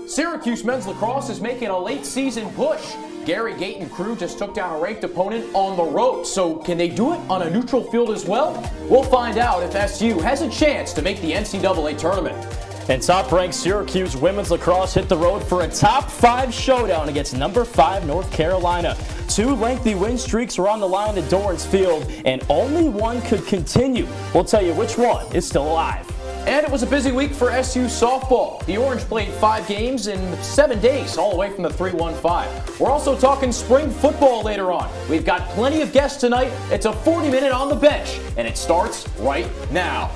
Syracuse men's lacrosse is making a late season push. Gary Gate and crew just took down a ranked opponent on the road. So can they do it on a neutral field as well? We'll find out if SU has a chance to make the NCAA tournament. And top-ranked Syracuse women's lacrosse hit the road for a top-5 showdown against number 5 North Carolina. 2 lengthy win streaks were on the line at Dorrance Field, and only one could continue. We'll tell you which one is still alive. And it was a busy week for SU softball. The Orange played 5 games in 7 days, all the way from the 3-1-5. We're also talking spring football later on. We've got plenty of guests tonight. It's a 40-minute on the bench, and it starts right now.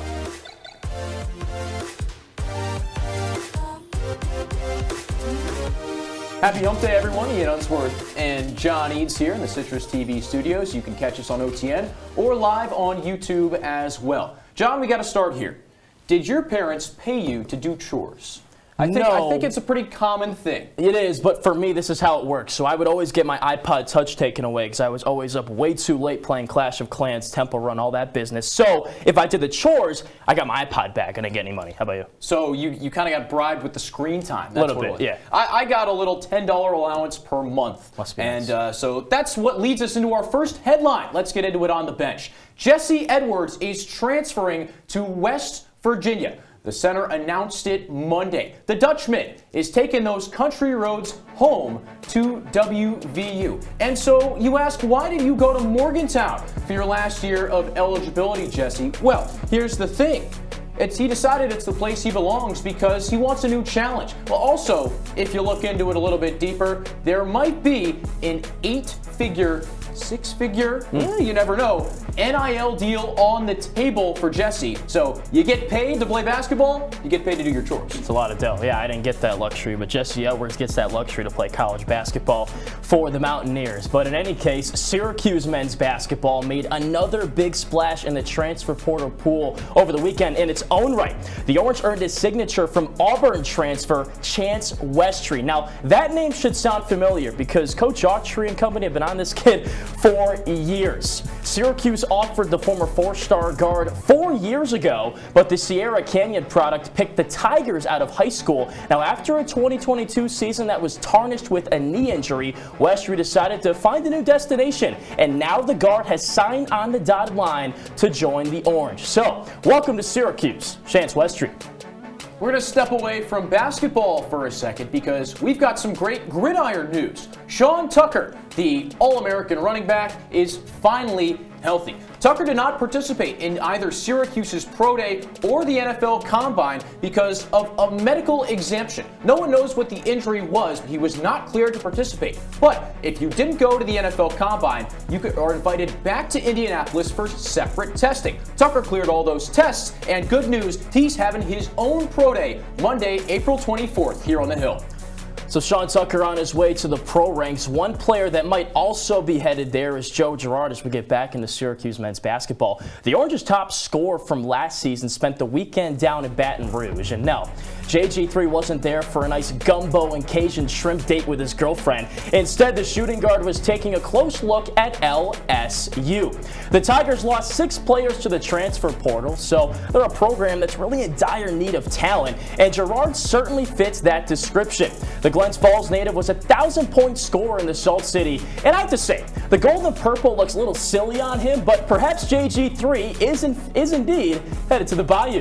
Happy Hump Day, everyone. Ian Unsworth and John Eads here in the CitrusTV studios. You can catch us on OTN or live on YouTube as well. John, we got to start here. Did your parents pay you to do chores? I think it's a pretty common thing. It is, but for me, this is how it works. So I would always get my iPod Touch taken away because I was always up way too late playing Clash of Clans, Temple Run, all that business. So if I did the chores, I got my iPod back and I didn't get any money. How about you? So you kind of got bribed with the screen time. A little bit, yeah. I got a little $10 allowance per month. Must be nice. And so that's what leads us into our first headline. Let's get into it on the bench. Jesse Edwards is transferring to West Virginia. The center announced it Monday. The Dutchman is taking those country roads home to WVU. And so you ask, why did you go to Morgantown for your last year of eligibility, Jesse? Well, here's the thing. He decided it's the place he belongs because he wants a new challenge. Well, also, if you look into it a little bit deeper, there might be an 8-figure, 6-figure, you never know, NIL deal on the table for Jesse. So you get paid to play basketball, you get paid to do your chores. It's a lot of dough. Yeah, I didn't get that luxury, but Jesse Edwards gets that luxury to play college basketball for the Mountaineers. But in any case, Syracuse men's basketball made another big splash in the transfer portal pool over the weekend in its own right. The Orange earned his signature from Auburn transfer Chance Westry. Now, that name should sound familiar because Coach Autry and company have been on this kid for years. Syracuse offered the former 4-star guard 4 years ago, but the Sierra Canyon product picked the Tigers out of high school. Now, after a 2022 season that was tarnished with a knee injury, Westry decided to find a new destination, and now the guard has signed on the dotted line to join the Orange. So, welcome to Syracuse, Chance Westry. We're going to step away from basketball for a second because we've got some great gridiron news. Sean Tucker, the All-American running back, is finally healthy. Tucker did not participate in either Syracuse's Pro Day or the NFL Combine because of a medical exemption. No one knows what the injury was, but he was not cleared to participate. But if you didn't go to the NFL Combine, you are invited back to Indianapolis for separate testing. Tucker cleared all those tests, and good news, he's having his own Pro Day Monday, April 24th here on the Hill. So Sean Tucker on his way to the pro ranks. One player that might also be headed there is Joe Girard as we get back into Syracuse men's basketball. The Orange's top scorer from last season spent the weekend down in Baton Rouge. And no, JG3 wasn't there for a nice gumbo and Cajun shrimp date with his girlfriend. Instead, the shooting guard was taking a close look at LSU. The Tigers lost 6 players to the transfer portal, so they're a program that's really in dire need of talent, and Girard certainly fits that description. The Glens Falls native was a 1,000-point scorer in the Salt City, and I have to say, the gold and purple looks a little silly on him, but perhaps JG3 is indeed headed to the Bayou.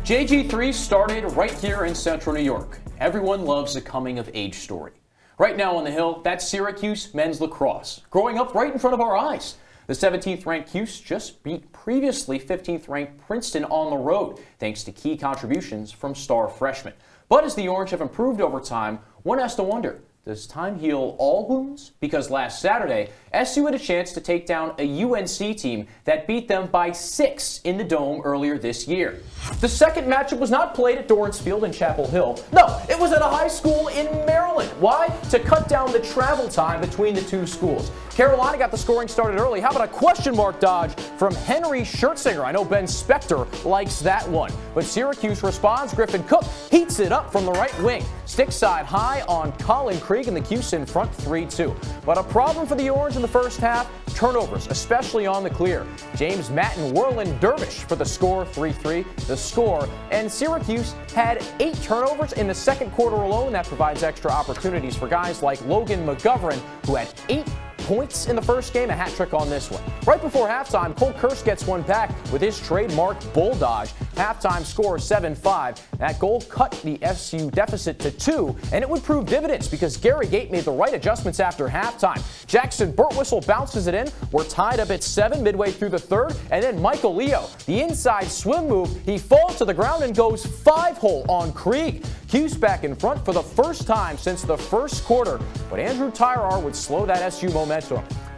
JG3 started right here in Central New York. Everyone loves a coming-of-age story. Right now on the Hill, that's Syracuse men's lacrosse, growing up right in front of our eyes. The 17th-ranked Cuse just beat previously 15th-ranked Princeton on the road, thanks to key contributions from star freshmen. But as the Orange have improved over time, one has to wonder, does time heal all wounds? Because last Saturday, SU had a chance to take down a UNC team that beat them by 6 in the Dome earlier this year. The second matchup was not played at Dorrance Field in Chapel Hill. No, it was at a high school in Maryland. Why? To cut down the travel time between the two schools. Carolina got the scoring started early. How about a question mark dodge from Henry Schertzinger? I know Ben Spector likes that one. But Syracuse responds. Griffin Cook heats it up from the right wing. Stick side high on Colin Krieg, and the Cuse in front 3-2. But a problem for the Orange in the first half, turnovers, especially on the clear. James Matten whirling Dervish for the score, 3-3, the score. And Syracuse had 8 turnovers in the second quarter alone. That provides extra opportunities for guys like Logan McGovern, who had 8 points in the first game, a hat trick on this one. Right before halftime, Cole Kirsch gets one back with his trademark bull dodge. Halftime score 7-5. That goal cut the SU deficit to 2, and it would prove dividends because Gary Gate made the right adjustments after halftime. Jackson Burtwhistle bounces it in. We're tied up at 7 midway through the third, and then Michael Leo, the inside swim move, he falls to the ground and goes 5-hole on Krieg. Cuse back in front for the first time since the first quarter, but Andrew Tyrar would slow that SU momentum.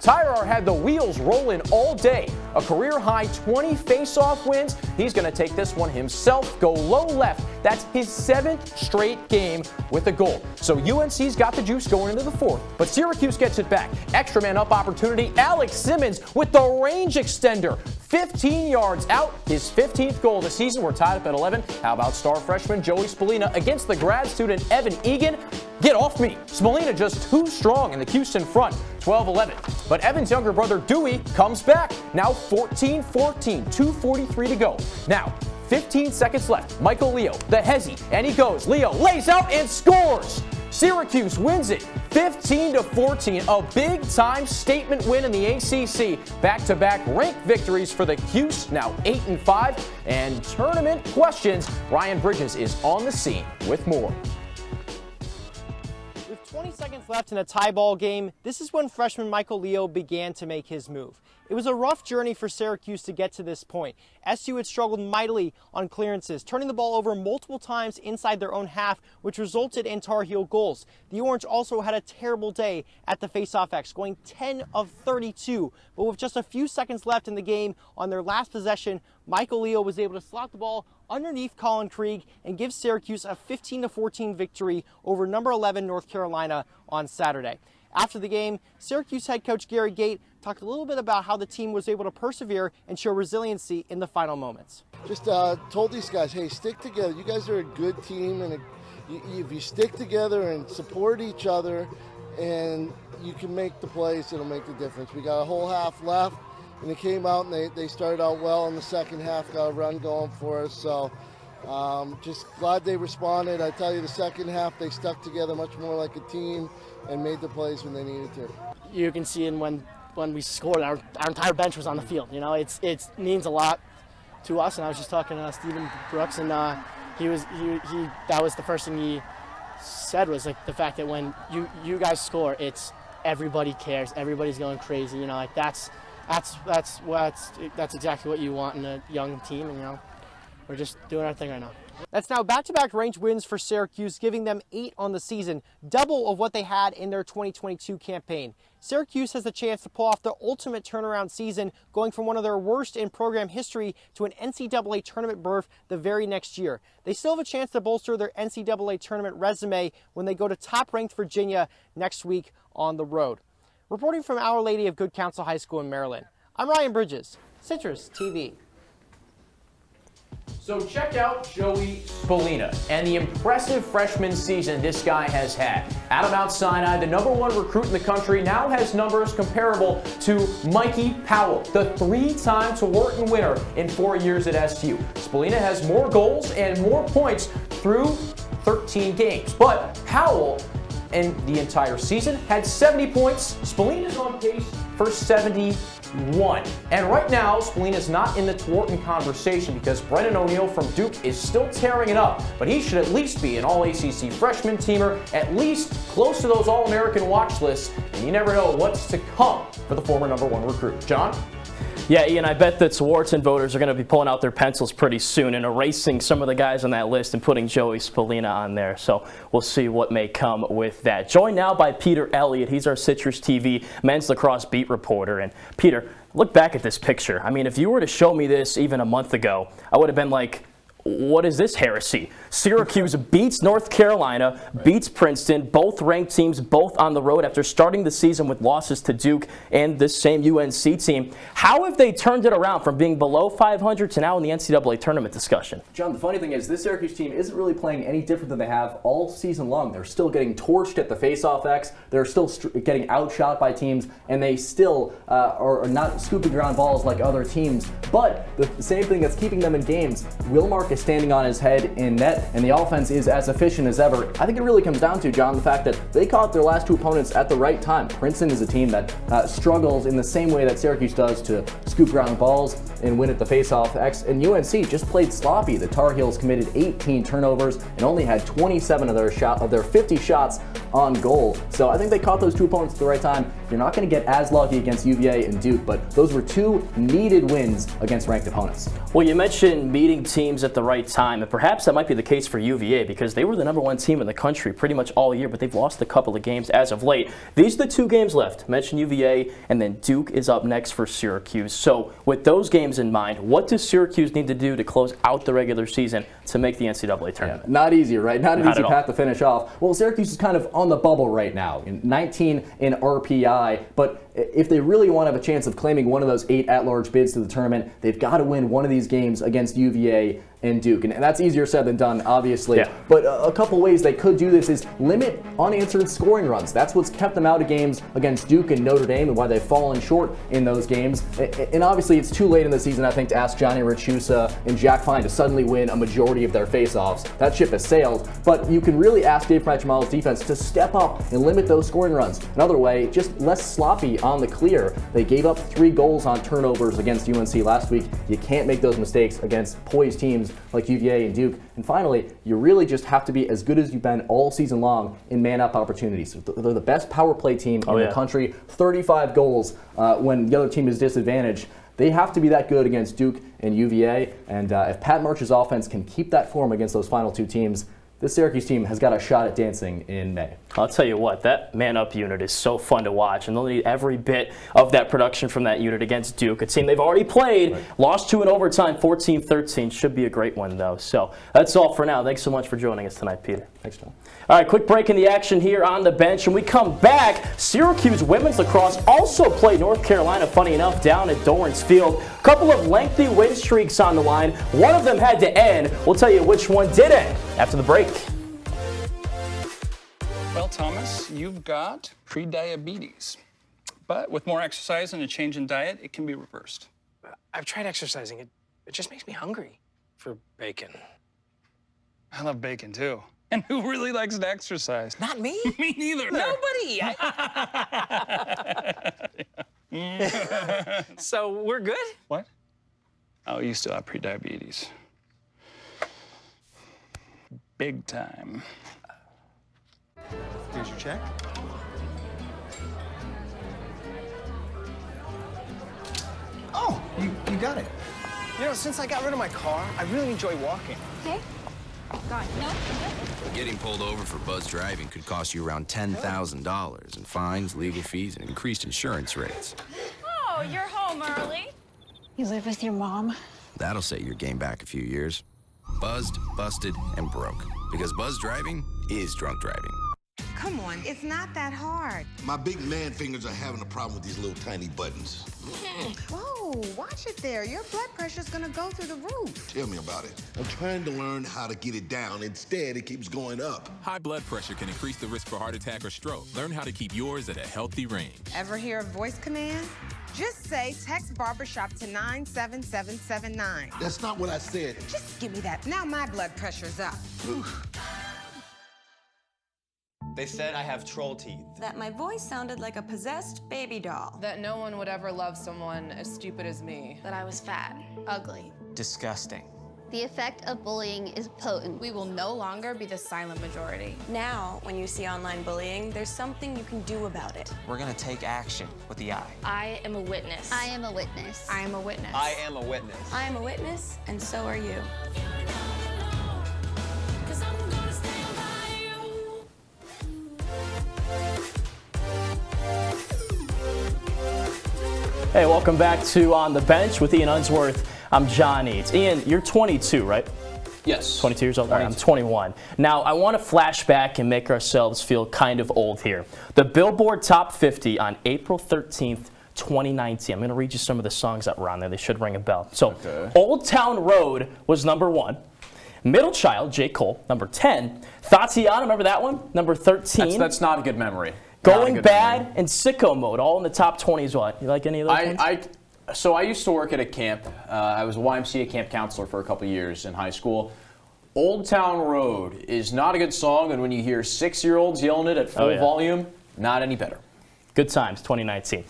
Tyrar had the wheels rolling all day. A career-high 20 face-off wins. He's going to take this one himself, go low left. That's his 7th straight game with a goal. So UNC's got the juice going into the fourth, but Syracuse gets it back. Extra man up opportunity. Alex Simmons with the range extender. 15 yards out, his 15th goal of the season. We're tied up at 11. How about star freshman Joey Spallina against the grad student Evan Egan? Get off me. Spallina just too strong, and the Cuse in front, 12-11. But Evan's younger brother Dewey comes back. Now 14-14, 2:43 to go. Now 15 seconds left. Michael Leo, the hezzy, and he goes. Leo lays out and scores. Syracuse wins it 15-14, a big-time statement win in the ACC. Back-to-back ranked victories for the Cuse, now 8-5. And tournament questions, Ryan Bridges is on the scene with more. With 20 seconds left in a tie ball game, this is when freshman Michael Leo began to make his move. It was a rough journey for Syracuse to get to this point. SU had struggled mightily on clearances, turning the ball over multiple times inside their own half, which resulted in Tar Heel goals. The Orange also had a terrible day at the faceoff X, going 10 of 32. But with just a few seconds left in the game, on their last possession, Michael Leo was able to slot the ball underneath Colin Krieg and give Syracuse a 15-14 victory over number 11 North Carolina on Saturday. After the game, Syracuse head coach Gary Gate talked a little bit about how the team was able to persevere and show resiliency in the final moments. Just told these guys, hey, stick together. You guys are a good team, and if you stick together and support each other, and you can make the plays, it'll make the difference. We got a whole half left, and they came out and they started out well in the second half, got a run going for us. So just glad they responded. I tell you, the second half, they stuck together much more like a team and made the plays when they needed to. You can see in when we scored, our entire bench was on the field. You know, it means a lot to us. And I was just talking to Stephen Brooks, and he that was the first thing he said, was like the fact that when you guys score, it's everybody cares, everybody's going crazy. You know, like that's exactly what you want in a young team, and you know, we're just doing our thing right now. That's now back-to-back ranked wins for Syracuse, giving them 8 on the season, double of what they had in their 2022 campaign. Syracuse has the chance to pull off the ultimate turnaround season, going from one of their worst in program history to an NCAA tournament berth the very next year. They still have a chance to bolster their NCAA tournament resume when they go to top-ranked Virginia next week on the road. Reporting from Our Lady of Good Counsel High School in Maryland, I'm Ryan Bridges, CitrusTV. So check out Joey Spallina and the impressive freshman season this guy has had. Out of Mount Sinai, the #1 recruit in the country, now has numbers comparable to Mikey Powell, the 3-time Wharton winner in 4 years at SU. Spallina has more goals and more points through 13 games, but Powell in the entire season had 70 points. Spallina's on pace for 71. And right now, Spallina's not in the Wharton conversation because Brennan O'Neill from Duke is still tearing it up, but he should at least be an All-ACC freshman teamer, at least close to those All-American watch lists, and you never know what's to come for the former #1 recruit. John? Yeah, Ian, I bet that Wharton voters are going to be pulling out their pencils pretty soon and erasing some of the guys on that list and putting Joey Spallina on there. So we'll see what may come with that. Joined now by Peter Elliott. He's our Citrus TV men's lacrosse beat reporter. And Peter, look back at this picture. I mean, if you were to show me this even a month ago, I would have been like, what is this heresy? Syracuse beats North Carolina, beats Princeton, both ranked teams, both on the road after starting the season with losses to Duke and this same UNC team. How have they turned it around from being below 500 to now in the NCAA tournament discussion? John, the funny thing is this Syracuse team isn't really playing any different than they have all season long. They're still getting torched at the face-off X. They're still getting outshot by teams, and they still are not scooping ground balls like other teams. But the same thing that's keeping them in games, Wilmark is standing on his head in net, and the offense is as efficient as ever. I think it really comes down to, John, the fact that they caught their last two opponents at the right time. Princeton is a team that struggles in the same way that Syracuse does to scoop ground balls and win at the face-off X, and UNC just played sloppy. The Tar Heels committed 18 turnovers and only had 27 of their 50 shots on goal. So I think they caught those two opponents at the right time. You're not going to get as lucky against UVA and Duke, but those were two needed wins against ranked opponents. Well, you mentioned meeting teams at the right time, and perhaps that might be the case for UVA because they were the #1 team in the country pretty much all year, but they've lost a couple of games as of late. These are the two games left. Mention UVA, and then Duke is up next for Syracuse. So with those games in mind, what does Syracuse need to do to close out the regular season to make the NCAA tournament? Yeah, not easy, right? Not an easy at path to finish off. Well, Syracuse is kind of on the bubble right now, 19 in RPI, but if they really want to have a chance of claiming one of those 8 at-large bids to the tournament, they've got to win one of these games against UVA and Duke. And that's easier said than done, obviously. Yeah. But a couple ways they could do this is limit unanswered scoring runs. That's what's kept them out of games against Duke and Notre Dame and why they've fallen short in those games. And obviously, it's too late in the season, I think, to ask Johnny Rachusa and Jack Fine to suddenly win a majority of their faceoffs. That ship has sailed. But you can really ask Dave Pratchemal's defense to step up and limit those scoring runs. Another way, just less sloppy on the clear. They gave up 3 goals on turnovers against UNC last week. You can't make those mistakes against poised teams like UVA and Duke. And finally, you really just have to be as good as you've been all season long in man-up opportunities. They're the best power play team in the country. 35 goals when the other team is disadvantaged. They have to be that good against Duke and UVA. And if Pat March's offense can keep that form against those final 2 teams, this Syracuse team has got a shot at dancing in May. I'll tell you what, that man-up unit is so fun to watch, and they'll need every bit of that production from that unit against Duke, a team they've already played, lost to in overtime, 14-13. Should be a great one, though. So that's all for now. Thanks so much for joining us tonight, Peter. Thanks, John. All right, quick break in the action here on the bench. When we come back, Syracuse women's lacrosse also played North Carolina, funny enough, down at Dorrance Field. A couple of lengthy win streaks on the line. One of them had to end. We'll tell you which one did end after the break. Well, Thomas, you've got pre-diabetes. But with more exercise and a change in diet, it can be reversed. I've tried exercising. It just makes me hungry for bacon. I love bacon, too. And who really likes to exercise? Not me. Me neither. Nobody. So we're good? What? Oh, you still have pre-diabetes. Big time. Here's your check. Oh, you got it. You know, since I got rid of my car, I really enjoy walking. Okay. Got it. No? Getting pulled over for buzz driving could cost you around $10,000 in fines, legal fees, and increased insurance rates. Oh, you're home early. You live with your mom? That'll set your game back a few years. Buzzed, busted, and broke. Because buzz driving is drunk driving. Come on, it's not that hard. My big man fingers are having a problem with these little tiny buttons. Whoa, watch it there. Your blood pressure's gonna go through the roof. Tell me about it. I'm trying to learn how to get it down. Instead, it keeps going up. High blood pressure can increase the risk for heart attack or stroke. Learn how to keep yours at a healthy range. Ever hear a voice command? Just say text barbershop to 97779. That's not what I said. Just give me that. Now my blood pressure's up. They said I have troll teeth. That my voice sounded like a possessed baby doll. That no one would ever love someone as stupid as me. That I was fat, ugly. Disgusting. The effect of bullying is potent. We will no longer be the silent majority. Now, when you see online bullying, there's something you can do about it. We're gonna take action with the I. I am a witness. I am a witness. I am a witness. I am a witness. I am a witness, and so are you. Hey, welcome back to On the Bench with Ian Unsworth. I'm John Eads. Ian, you're 22, right? Yes. 22 years old? All right, I'm 21. Now, I want to flash back and make ourselves feel kind of old here. The Billboard Top 50 on April 13th, 2019. I'm going to read you some of the songs that were on there. They should ring a bell. So, Old Town Road was number 1. Middle Child, J. Cole, number 10. Tatiana, remember that one? Number 13. That's not a good memory. Going Bad and Sicko Mode, all in the top 20 as well. You like any of those ones? So I used to work at a camp. I was a YMCA camp counselor for a couple years in high school. Old Town Road is not a good song, and when you hear 6-year-olds yelling it at full volume, not any better. Good times, 2019.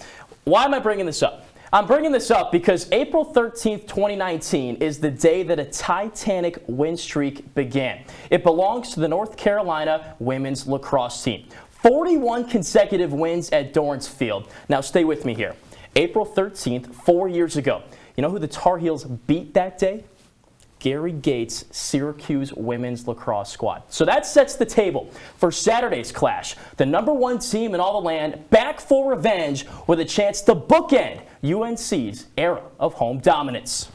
Why am I bringing this up? I'm bringing this up because April 13th, 2019 is the day that a Titanic win streak began. It belongs to the North Carolina women's lacrosse team. 41 consecutive wins at Dorrance Field. Now stay with me here. April 13th, 4 years ago. You know who the Tar Heels beat that day? Gary Gates' Syracuse women's lacrosse squad. So that sets the table for Saturday's clash. The #1 team in all the land back for revenge with a chance to bookend UNC's era of home dominance.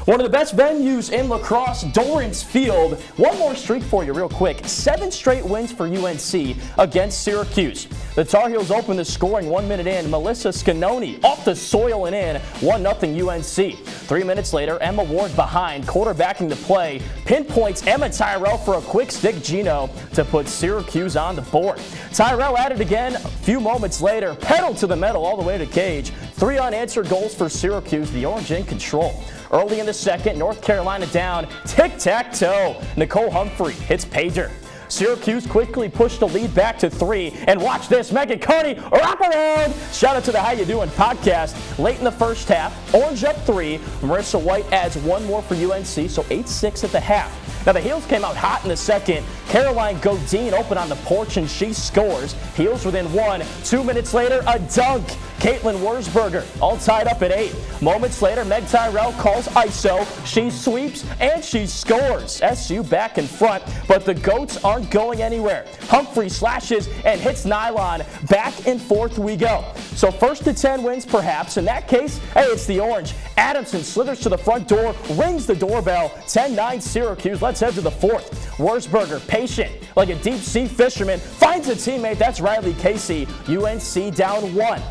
One of the best venues in lacrosse, Dorrance Field. One more streak for you real quick. 7 straight wins for UNC against Syracuse. The Tar Heels opened the scoring 1 minute in. Melissa Scanoni off the soil and in. 1-0 UNC. 3 minutes later, Emma Ward behind, quarterbacking the play. Pinpoints Emma Tyrell for a quick stick Gino to put Syracuse on the board. Tyrell at it again a few moments later. Pedal to the metal all the way to cage. 3 unanswered goals for Syracuse. The Orange in control. Early in the second, North Carolina down. Tic-tac-toe. Nicole Humphrey hits pager. Syracuse quickly pushed the lead back to 3. And watch this, Megan Carney, wrap around. Shout out to the How You Doing podcast. Late in the first half, Orange up 3. Marissa White adds 1 more for UNC, so 8-6 at the half. Now the Heels came out hot in the second. Caroline Godin open on the porch and she scores. Heels within 1. 2 minutes later, a dunk. Caitlin Wurzberger all tied up at 8. Moments later, Meg Tyrell calls ISO. She sweeps and she scores. SU back in front, but the Goats aren't going anywhere. Humphrey slashes and hits nylon. Back and forth we go. So 1st to 10 wins perhaps. In that case, hey, it's the Orange. Adamson slithers to the front door, rings the doorbell. 10-9 Syracuse. Let's head to the 4th. Wurzberger, patient like a deep sea fisherman, finds a teammate. That's Riley Casey. UNC down 1.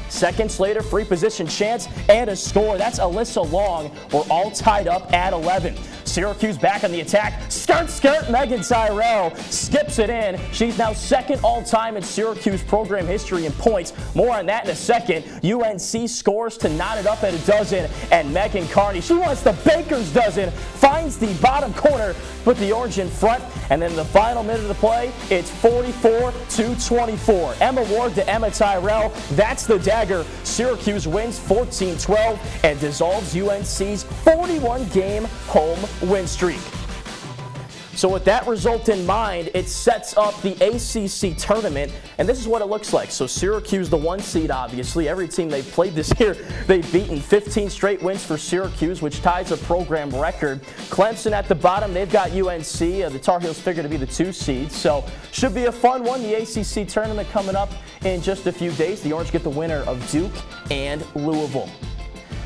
Seconds later, free position chance and a score. That's Alyssa Long. We're all tied up at 11. Syracuse back on the attack. Skirt, Megan Tyrell skips it in. She's now 2nd all-time in Syracuse program history in points. More on that in a second. UNC scores to knot it up at a dozen. And Megan Carney, she wants the baker's dozen, finds the bottom corner, put the Orange in front. And then in the final minute of the play, it's 44-24. Emma Ward to Emma Tyrell. That's the dagger. Syracuse wins 14-12 and dissolves UNC's 41-game home win streak. So with that result in mind, it sets up the ACC tournament, and this is what it looks like. So Syracuse, the 1 seed, obviously. Every team they've played this year, they've beaten. 15 straight wins for Syracuse, which ties a program record. Clemson at the bottom, they've got UNC. The Tar Heels figure to be the 2 seed, so should be a fun one. The ACC tournament coming up in just a few days. The Orange get the winner of Duke and Louisville.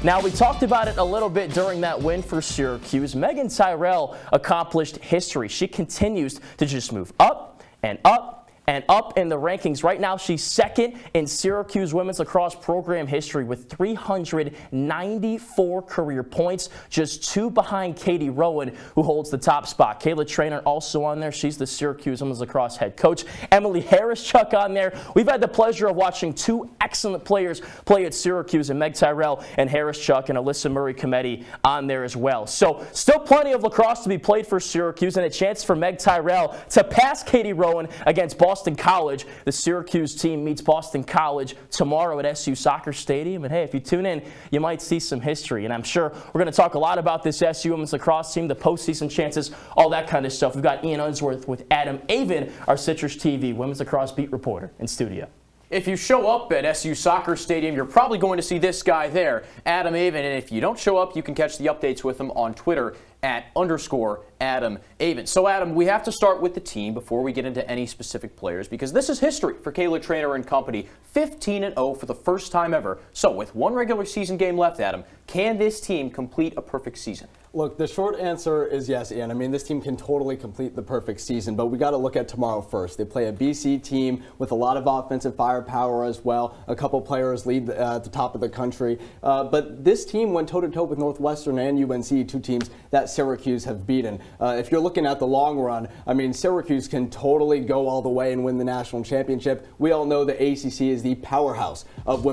Now, we talked about it a little bit during that win for Syracuse. Megan Tyrell accomplished history. She continues to just move up and up and up in the rankings. Right now, she's 2nd in Syracuse women's lacrosse program history with 394 career points, just 2 behind Katie Rowan, who holds the top spot. Kayla Traynor also on there. She's the Syracuse women's lacrosse head coach. Emily Harris-Chuck on there. We've had the pleasure of watching 2 excellent players play at Syracuse, and Meg Tyrell and Harris-Chuck and Alyssa Murray-Cometti on there as well. So still plenty of lacrosse to be played for Syracuse, and a chance for Meg Tyrell to pass Katie Rowan against Boston College. The Syracuse team meets Boston College tomorrow at SU Soccer Stadium. And hey, if you tune in, you might see some history. And I'm sure we're going to talk a lot about this SU women's lacrosse team, the postseason chances, all that kind of stuff. We've got Ian Unsworth with Adam Avin, our CitrusTV women's lacrosse beat reporter, in studio. If you show up at SU Soccer Stadium, you're probably going to see this guy there, Adam Avin. And if you don't show up, you can catch the updates with him on Twitter at _Adam Avin. So, Adam, we have to start with the team before we get into any specific players because this is history for Kayla Trainer and company. 15-0 for the first time ever. So, with one regular season game left, Adam, can this team complete a perfect season? Look, the short answer is yes, Ian. I mean, this team can totally complete the perfect season, but we got to look at tomorrow first. They play a BC team with a lot of offensive firepower as well. A couple players lead at the top of the country. But this team went toe-to-toe with Northwestern and UNC, two teams that Syracuse have beaten. If you're looking at the long run, I mean, Syracuse can totally go all the way and win the national championship. We all know the ACC is the powerhouse of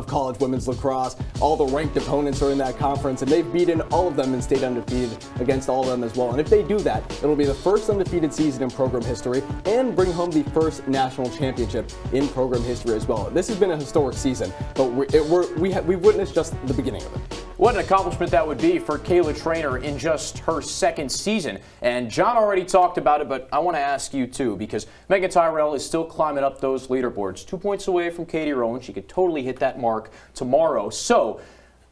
college women's lacrosse. All the ranked opponents are in that conference, and they've beaten all of them and stayed undefeated against all of them as well. And if they do that, it'll be the first undefeated season in program history and bring home the first national championship in program history as well. This has been a historic season, but we've witnessed just the beginning of it. What an accomplishment that would be for Kayla Trainer in just her second season. And John already talked about it, but I want to ask you too, because Megan Tyrell is still climbing up those leaderboards. 2 points away from Katie Rowan. She could totally hit that mark tomorrow. So,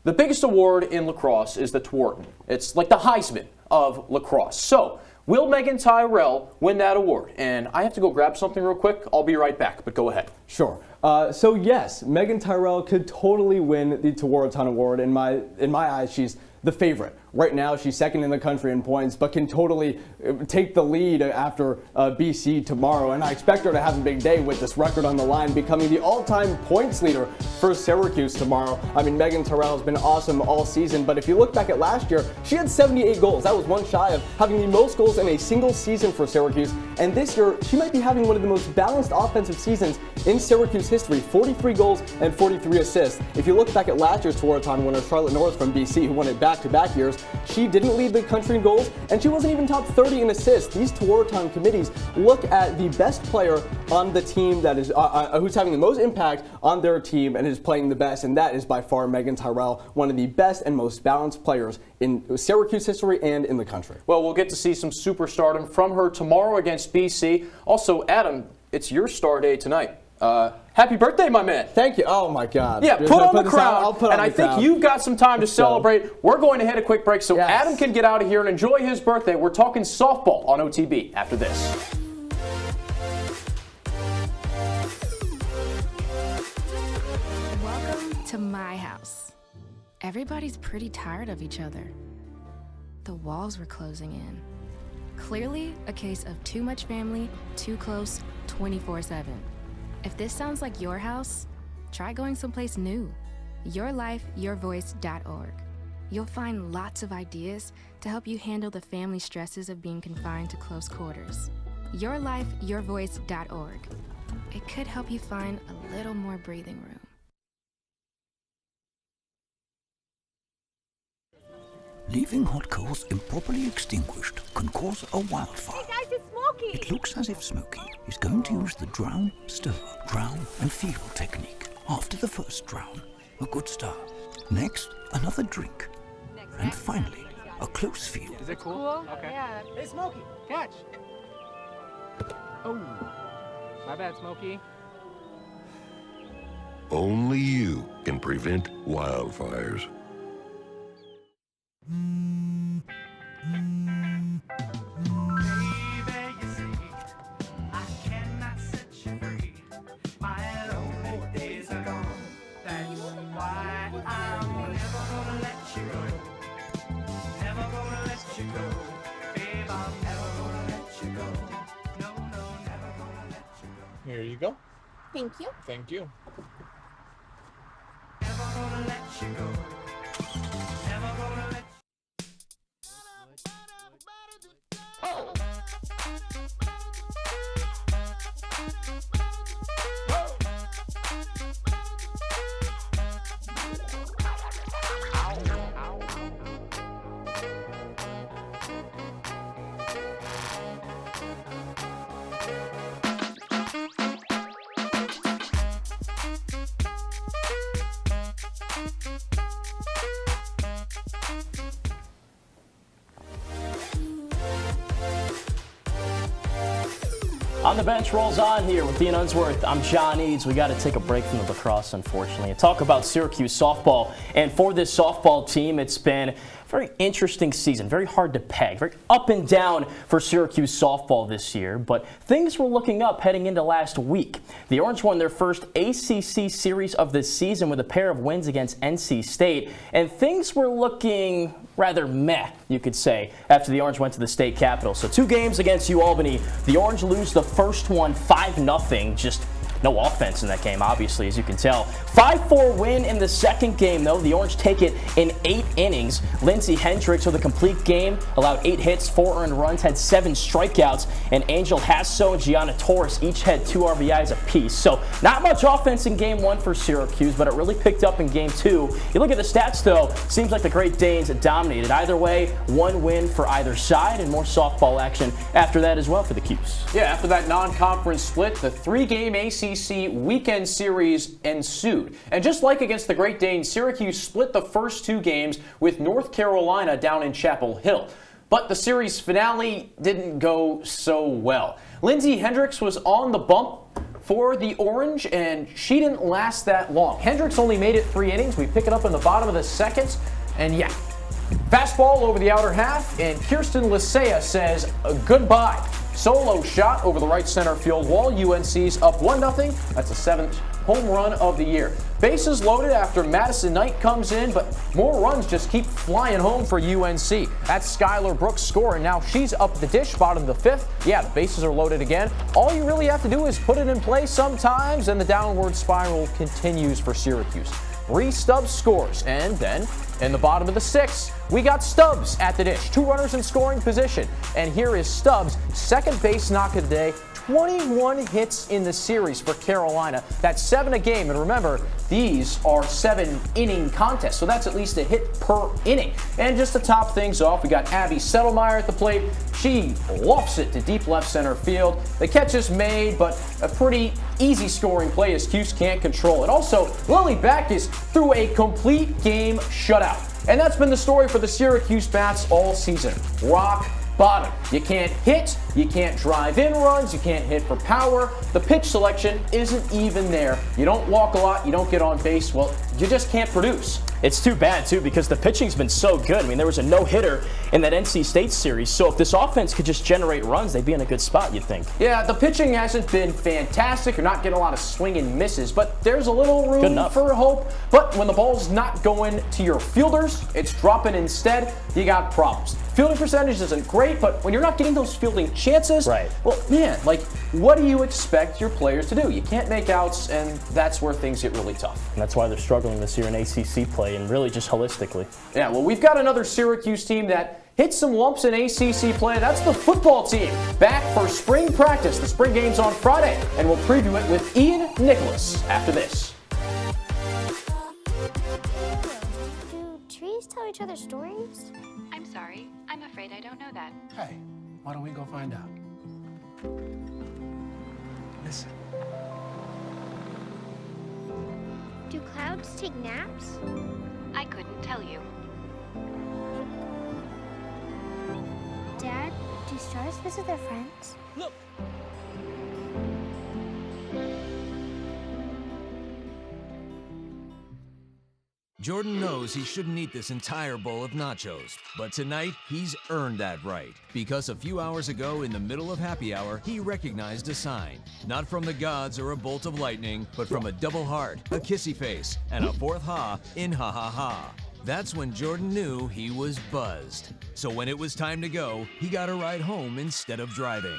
the biggest award in lacrosse is the Twarton. It's like the Heisman of lacrosse. So, will Megan Tyrell win that award? And I have to go grab something real quick. I'll be right back, but go ahead. Sure. So yes, Megan Tyrell could totally win the Tewaaraton Award. In my eyes, she's the favorite. Right now, she's second in the country in points, but can totally take the lead after BC tomorrow. And I expect her to have a big day with this record on the line, becoming the all-time points leader for Syracuse tomorrow. I mean, Megan Tyrell has been awesome all season, but if you look back at last year, she had 78 goals. That was one shy of having the most goals in a single season for Syracuse. And this year, she might be having one of the most balanced offensive seasons in Syracuse history, 43 goals and 43 assists. If you look back at last year's Tewaaraton winner, Charlotte North from BC, who won it back-to-back years, she didn't lead the country in goals, and she wasn't even top 30 in assists. These Tewaaraton committees look at the best player on the team that is who's having the most impact on their team and is playing the best, and that is by far Megan Tyrell, one of the best and most balanced players in Syracuse history and in the country. Well, we'll get to see some superstardom from her tomorrow against BC. Also, Adam, it's your star day tonight. Happy birthday, my man. Thank you. Oh, my God. Yeah, put on the crown. And I think you've got some time to celebrate. We're going to hit a quick break so Adam can get out of here and enjoy his birthday. We're talking softball on OTB after this. Welcome to my house. Everybody's pretty tired of each other. The walls were closing in. Clearly a case of too much family, too close, 24/7. If this sounds like your house, try going someplace new. YourLifeYourVoice.org. You'll find lots of ideas to help you handle the family stresses of being confined to close quarters. YourLifeYourVoice.org. It could help you find a little more breathing room. Leaving hot coals improperly extinguished can cause a wildfire. Hey guys, it's Smokey! It looks as if Smokey is going to use the drown, stir, drown, and feel technique. After the first drown, a good start. Next, another drink. And finally, a close feel. Is it cool? Okay. Yeah. Hey, Smokey, catch! Oh, my bad, Smokey. Only you can prevent wildfires. Here you go. Thank you. Thank you. On the Bench rolls on here with Ian Unsworth. I'm John Eads. We got to take a break from the lacrosse, unfortunately, and talk about Syracuse softball. And for this softball team, it's been Very interesting season, very hard to peg, very up and down for Syracuse softball this year, but things were looking up heading into last week. The Orange won their first ACC series of the season with a pair of wins against NC State, and things were looking rather meh, you could say, after the Orange went to the state capitol. So 2 games against UAlbany, the Orange lose the first one 5-0, just no offense in that game, obviously, as you can tell. 5-4 win in the second game, though. The Orange take it in 8 innings. Lindsey Hendricks with a complete game, allowed 8 hits, 4 earned runs, had 7 strikeouts, and Angel Hasso and Gianna Torres each had 2 RBIs apiece. So not much offense in game 1 for Syracuse, but it really picked up in game 2. You look at the stats, though, seems like the Great Danes dominated. Either way, 1 win for either side, and more softball action after that as well for the Cuse. Yeah, after that non-conference split, the 3-game ACC weekend series ensued. And just like against the Great Danes, Syracuse split the first 2 games with North Carolina down in Chapel Hill. But the series finale didn't go so well. Lindsey Hendricks was on the bump for the Orange, and she didn't last that long. Hendricks only made it 3 innings. We pick it up in the bottom of the second, and yeah, fastball over the outer half, and Kirsten Lisea says goodbye. Solo shot over the right center field wall. UNC's up 1-0. That's the 7th home run of the year. Bases loaded after Madison Knight comes in, but more runs just keep flying home for UNC. That's Skylar Brooks scoring. Now she's up the dish, bottom of the 5th. Yeah, the bases are loaded again. All you really have to do is put it in play sometimes, and the downward spiral continues for Syracuse. Bree Stubbs scores, and then in the bottom of the 6th, we got Stubbs at the dish. 2 runners in scoring position. And here is Stubbs' second base knock of the day. 21 hits in the series for Carolina. That's 7 a game. And remember, these are 7-inning contests, so that's at least a hit per inning. And just to top things off, we got Abby Settlemeyer at the plate. She lofts it to deep left center field. The catch is made, but a pretty easy scoring play as Cuse can't control it. Also, Lily Backus threw a complete game shutout. And that's been the story for the Syracuse Bats all season. Rock bottom. You can't hit, you can't drive in runs, you can't hit for power. The pitch selection isn't even there. You don't walk a lot, you don't get on base. Well, you just can't produce. It's too bad, too, because the pitching's been so good. I mean, there was a no-hitter in that NC State series, so if this offense could just generate runs, they'd be in a good spot, you'd think. Yeah, the pitching hasn't been fantastic. You're not getting a lot of swing and misses, but there's a little room for hope. But when the ball's not going to your fielders, it's dropping instead, you got problems. Fielding percentage isn't great, but when you're not getting those fielding chances, well, man, like, what do you expect your players to do? You can't make outs, and that's where things get really tough. And that's why they're struggling this year in ACC play, and really just holistically. Yeah, well, we've got another Syracuse team that hit some lumps in ACC play. That's the football team, back for spring practice. The spring game's on Friday, and we'll preview it with Ian Nicholas after this. Do trees tell each other stories? I'm sorry. I'm afraid I don't know that. Hey, why don't we go find out? Listen. Do clouds take naps? I couldn't tell you. Dad, do stars visit their friends? Look. Jordan knows he shouldn't eat this entire bowl of nachos, but tonight he's earned that right. Because a few hours ago, in the middle of happy hour, he recognized a sign. Not from the gods or a bolt of lightning, but from a double heart, a kissy face, and a 4th ha in ha ha ha. That's when Jordan knew he was buzzed. So when it was time to go, he got a ride home instead of driving.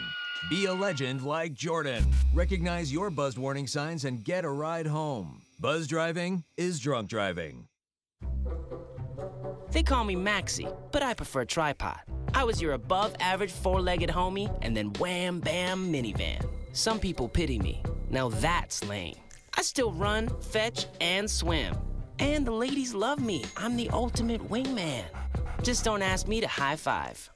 Be a legend like Jordan. Recognize your buzzed warning signs and get a ride home. Buzz driving is drunk driving. They call me Maxie, but I prefer tripod. I was your above-average 4-legged homie, and then wham, bam, minivan. Some people pity me. Now that's lame. I still run, fetch, and swim. And the ladies love me. I'm the ultimate wingman. Just don't ask me to high five.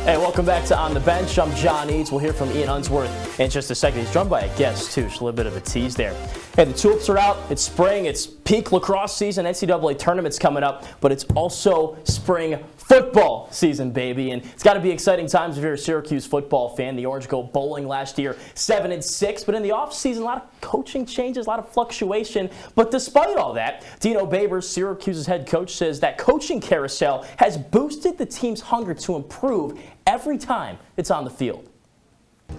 Hey, welcome back to On the Bench. I'm John Eads. We'll hear from Ian Unsworth in just a second. He's joined by a guest, too. Just a little bit of a tease there. Hey, the tulips are out. It's spring. It's peak lacrosse season, NCAA tournaments coming up, but it's also spring football season, baby, and it's got to be exciting times if you're a Syracuse football fan. The Orange go bowling last year, 7-6, but in the offseason, a lot of coaching changes, a lot of fluctuation. But despite all that, Dino Babers, Syracuse's head coach, says that coaching carousel has boosted the team's hunger to improve every time it's on the field.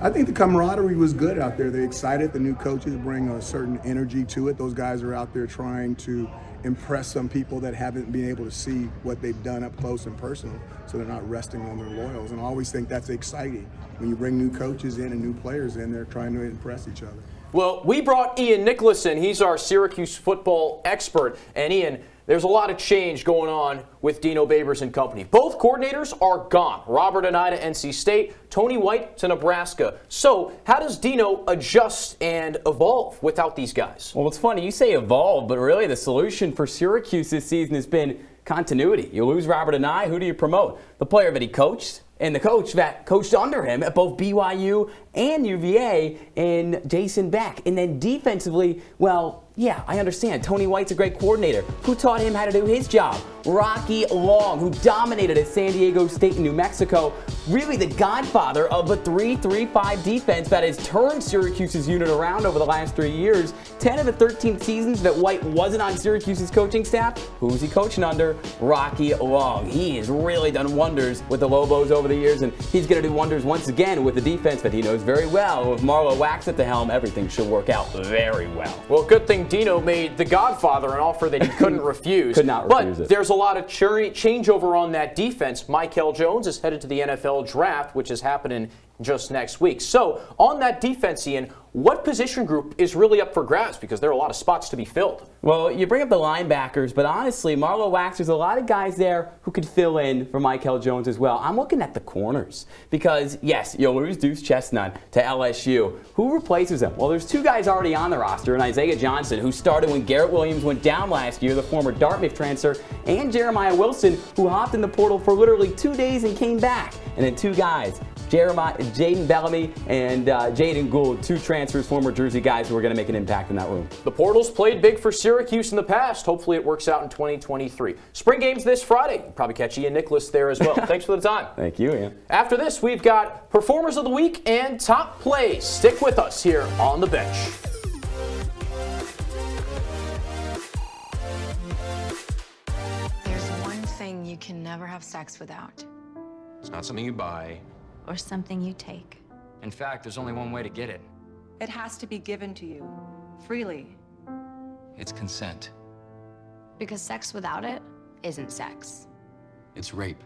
I think the camaraderie was good out there. They're excited. The new coaches bring a certain energy to it. Those guys are out there trying to impress some people that haven't been able to see what they've done up close and personal, so they're not resting on their laurels. And I always think that's exciting. When you bring new coaches in and new players in, they're trying to impress each other. Well, we brought Ian Nicholas in. He's our Syracuse football expert. And Ian, there's a lot of change going on with Dino Babers and company. Both coordinators are gone. Robert Anae to NC State, Tony White to Nebraska. So how does Dino adjust and evolve without these guys? Well, it's funny. You say evolve, but really the solution for Syracuse this season has been continuity. You lose Robert Anae, who do you promote? The player that he coached and the coach that coached under him at both BYU and UVA, and Jason Beck. And then defensively, well, yeah, I understand. Tony White's a great coordinator. Who taught him how to do his job? Rocky Long, who dominated at San Diego State and New Mexico. Really the godfather of a 3-3-5 defense that has turned Syracuse's unit around over the last 3 years. 10 of the 13 seasons that White wasn't on Syracuse's coaching staff, who's he coaching under? Rocky Long. He has really done wonders with the Lobos over the years, and he's going to do wonders once again with the defense that he knows very well. With Marlo Wax at the helm, everything should work out very well. Well, good thing Dino made the Godfather an offer that he couldn't refuse. Could not refuse it. But there's a lot of changeover on that defense. Michael Jones is headed to the NFL draft, which is happening just next week. So on that defense, Ian, what position group is really up for grabs? Because there are a lot of spots to be filled. Well, you bring up the linebackers, but honestly, Marlo Wax, there's a lot of guys there who could fill in for Michael Jones as well. I'm looking at the corners because, yes, you'll lose Deuce Chestnut to LSU. Who replaces him? Well, there's two guys already on the roster, and Isaiah Johnson, who started when Garrett Williams went down last year, the former Dartmouth transfer, and Jeremiah Wilson, who hopped in the portal for literally 2 days and came back. And then two guys, Jaden Bellamy and Jaden Gould, two transfers, former Jersey guys who are going to make an impact in that room. The portal's played big for Syracuse in the past. Hopefully it works out in 2023. Spring games this Friday. You'll probably catch Ian Nicholas there as well. Thanks for the time. Thank you, Ian. After this, we've got Performers of the Week and Top Plays. Stick with us here on The Bench. There's one thing you can never have sex without. It's not something you buy. Or something you take. In fact, there's only one way to get it. It has to be given to you, freely. It's consent. Because sex without it isn't sex. It's rape.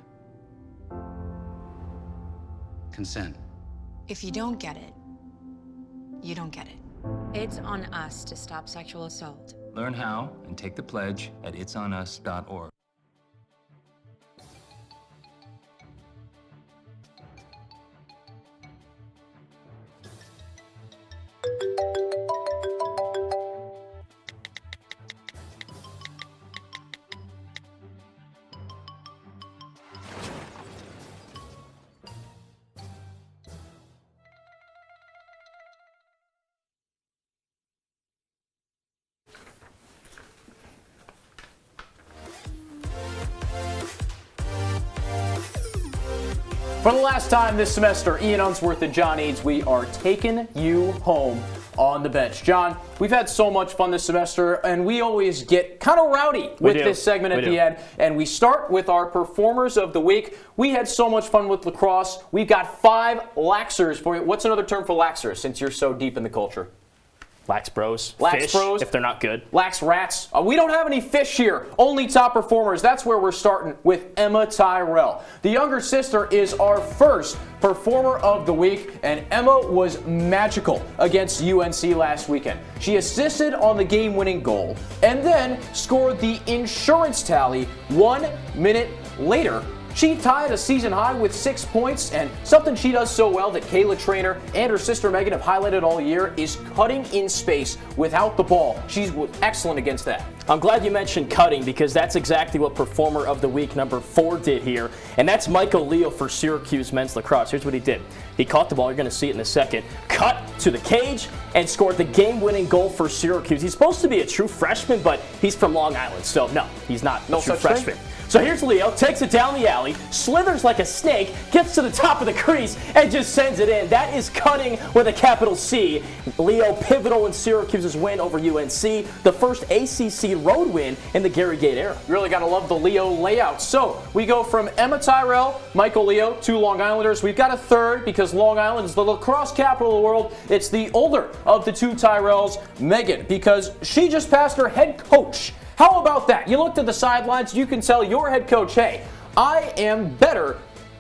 Consent. If you don't get it, you don't get it. It's on us to stop sexual assault. Learn how and take the pledge at itsonus.org. For the last time this semester, Ian Unsworth and John Eads, we are taking you home on The Bench. John, we've had so much fun this semester, and we always get kind of rowdy with this segment at the end. And we start with our Performers of the Week. We had so much fun with lacrosse. We've got 5 laxers for you. What's another term for laxers, since you're so deep in the culture? Lax bros. Lax fish, bros. if they're not good. Lax rats. We don't have any fish here. Only top performers. That's where we're starting with Emma Tyrell. The younger sister is our first Performer of the Week, and Emma was magical against UNC last weekend. She assisted on the game-winning goal and then scored the insurance tally 1 minute later She tied a season high with 6 points, and something she does so well that Kayla Trainer and her sister Megan have highlighted all year is cutting in space without the ball. She's excellent against that. I'm glad you mentioned cutting because that's exactly what Performer of the Week number 4 did here, and that's Michael Leo for Syracuse men's lacrosse. Here's what he did. He caught the ball, you're going to see it in a second, cut to the cage, and scored the game-winning goal for Syracuse. He's supposed to be a true freshman, but he's from Long Island, so no, he's not a true freshman. So here's Leo, takes it down the alley, slithers like a snake, gets to the top of the crease, and just sends it in. That is cutting with a capital C. Leo pivotal in Syracuse's win over UNC, the first ACC road win in the Gary Gate era. Really got to love the Leo layout. So we go from Emma Tyrell, Michael Leo, 2 Long Islanders. We've got a third because Long Island is the lacrosse capital of the world. It's the older of the 2 Tyrells, Megan, because she just passed her head coach. How about that? You looked at the sidelines, you can tell your head coach, hey, I am better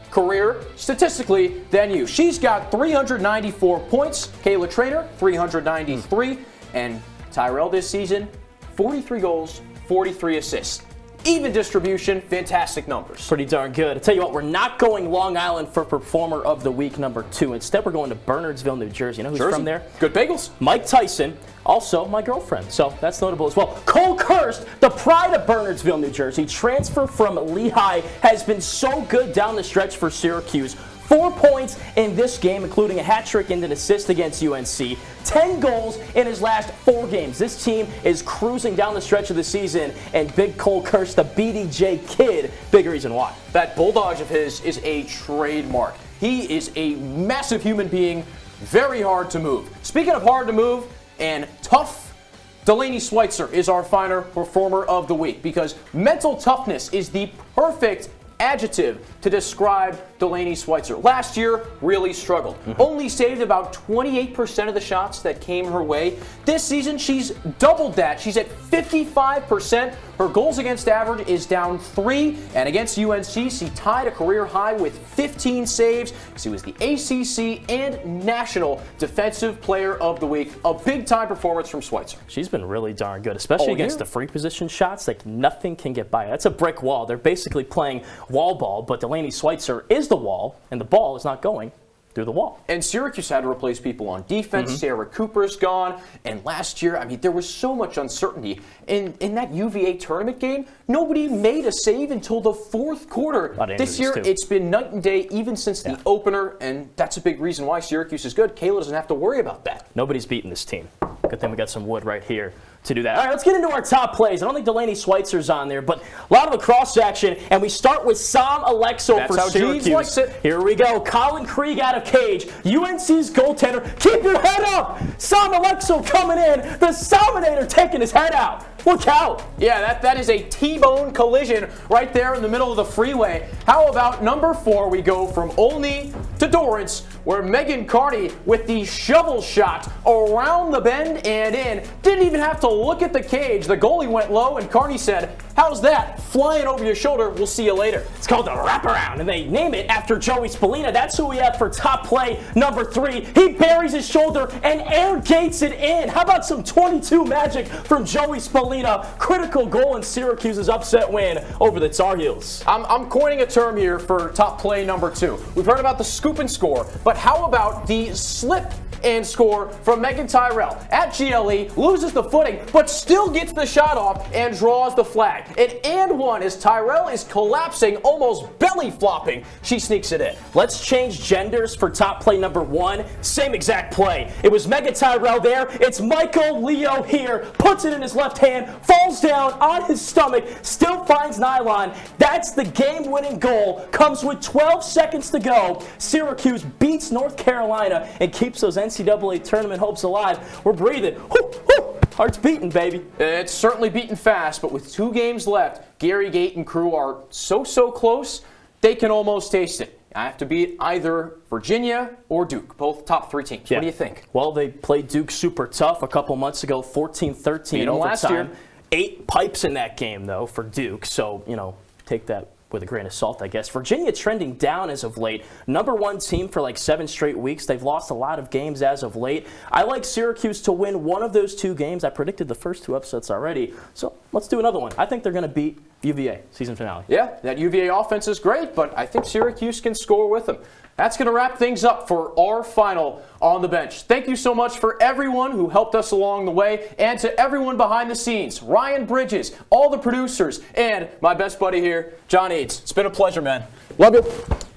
career statistically than you. She's got 394 points. Kayla Trainer, 393. And Tyrell this season, 43 goals, 43 assists. Even distribution, fantastic numbers. Pretty darn good. I tell you what, we're not going Long Island for Performer of the Week number 2. Instead, we're going to Bernardsville, New Jersey. You know who's from there? Good bagels. Mike Tyson, also my girlfriend. So that's notable as well. Cole Kirst, the pride of Bernardsville, New Jersey, transfer from Lehigh, has been so good down the stretch for Syracuse. 4 points in this game, including a hat trick and an assist against UNC. 10 goals in his last 4 games. This team is cruising down the stretch of the season, and Big Cole Kirst, the BDJ kid, big reason why. That bulldog of his is a trademark. He is a massive human being, very hard to move. Speaking of hard to move and tough, Delaney Schweitzer is our final Performer of the Week because mental toughness is the perfect adjective to describe Delaney Schweitzer. Last year, really struggled. Only saved about 28% of the shots that came her way. This season, she's doubled that. She's at 55%. Her goals against average is down 3. And against UNC, she tied a career high with 15 saves. She was the ACC and National Defensive Player of the Week. A big-time performance from Schweitzer. She's been really darn good, especially against the free position shots. Like, nothing can get by. That's a brick wall. They're basically playing wall ball, but Delaney Schweitzer is the wall, and the ball is not going through the wall. And Syracuse had to replace people on defense. Sarah Cooper's gone. And last year, I mean, there was so much uncertainty. In that UVA tournament game, nobody made a save until the 4th quarter. This year, it's been night and day even since the opener, and that's a big reason why Syracuse is good. Kayla doesn't have to worry about that. Nobody's beating this team. Good thing we got some wood right here to do that. All right, let's get into our top plays. I don't think Delaney Schweitzer's on there, but a lot of lacrosse action, and we start with Sam Alexo for Syracuse. Likes it. Here we go. Colin Krieg out of cage. UNC's goaltender. Keep your head up. Sam Alexo coming in. The Salminator taking his head out. Look out. Yeah, that is a T-bone collision right there in the middle of the freeway. How about number 4? We go from Olney to Dorrance, where Megan Carney with the shovel shot around the bend and in. Didn't even have to look at the cage. The goalie went low, and Carney said, how's that? Flying over your shoulder. We'll see you later. It's called the wraparound, and they name it after Joey Spallina. That's who we have for top play number 3. He buries his shoulder and air gates it in. How about some 22 magic from Joey Spallina? Critical goal in Syracuse's upset win over the Tar Heels. I'm coining a term here for top play number 2. We've heard about the scoop and score, but how about the slip and score from Megan Tyrell at GLE, loses the footing, but still gets the shot off and draws the flag. And one as Tyrell is collapsing, almost belly flopping. She sneaks it in. Let's change genders for top play number 1. Same exact play. It was Megan Tyrell there. It's Michael Leo here. Puts it in his left hand, falls down on his stomach, still finds nylon. That's the game-winning goal. Comes with 12 seconds to go. Syracuse beats North Carolina and keeps those NCAA tournament hopes alive. We're breathing. Whoo, whoo. Heart's beating, baby. It's certainly beating fast, but with 2 games left, Gary Gate and crew are so close, they can almost taste it. I have to beat either Virginia or Duke, both top 3 teams. Yeah. What do you think? Well, they played Duke super tough a couple months ago, 14-13 in overtime. last year. 8 pipes in that game, though, for Duke. So, you know, take that with a grain of salt, I guess. Virginia trending down as of late. #1 team for like 7 straight weeks. They've lost a lot of games as of late. I like Syracuse to win one of those 2 games. I predicted the first 2 upsets already, so let's do another one. I think they're going to beat UVA season finale. Yeah, that UVA offense is great, but I think Syracuse can score with them. That's going to wrap things up for our final On the Bench. Thank you so much for everyone who helped us along the way, and to everyone behind the scenes, Ryan Bridges, all the producers, and my best buddy here, John Eads. It's been a pleasure, man. Love you,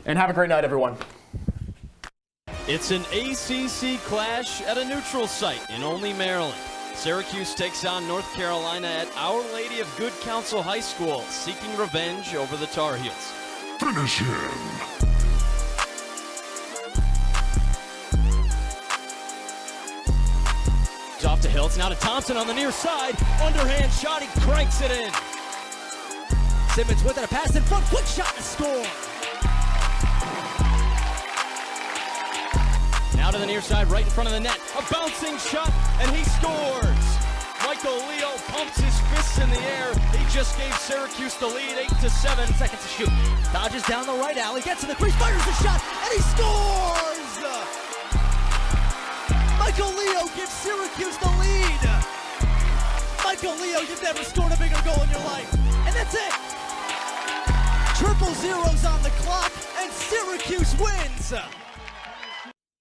and have a great night, everyone. It's an ACC clash at a neutral site in Olney, Maryland. Syracuse takes on North Carolina at Our Lady of Good Counsel High School, seeking revenge over the Tar Heels. Finish him. Off to Hiltz, now to Thompson on the near side. Underhand shot, he cranks it in. Simmons with it, a pass in front, quick shot to score. Now to the near side, right in front of the net. A bouncing shot, and he scores. Michael Leo pumps his fists in the air. He just gave Syracuse the lead, 8-7. Seconds to shoot. Dodges down the right alley, gets to the crease, fires the shot, and he scores! Michael Leo gives Syracuse the lead. Michael Leo, you've never scored a bigger goal in your life. And that's it. Triple zeros on the clock, and Syracuse wins.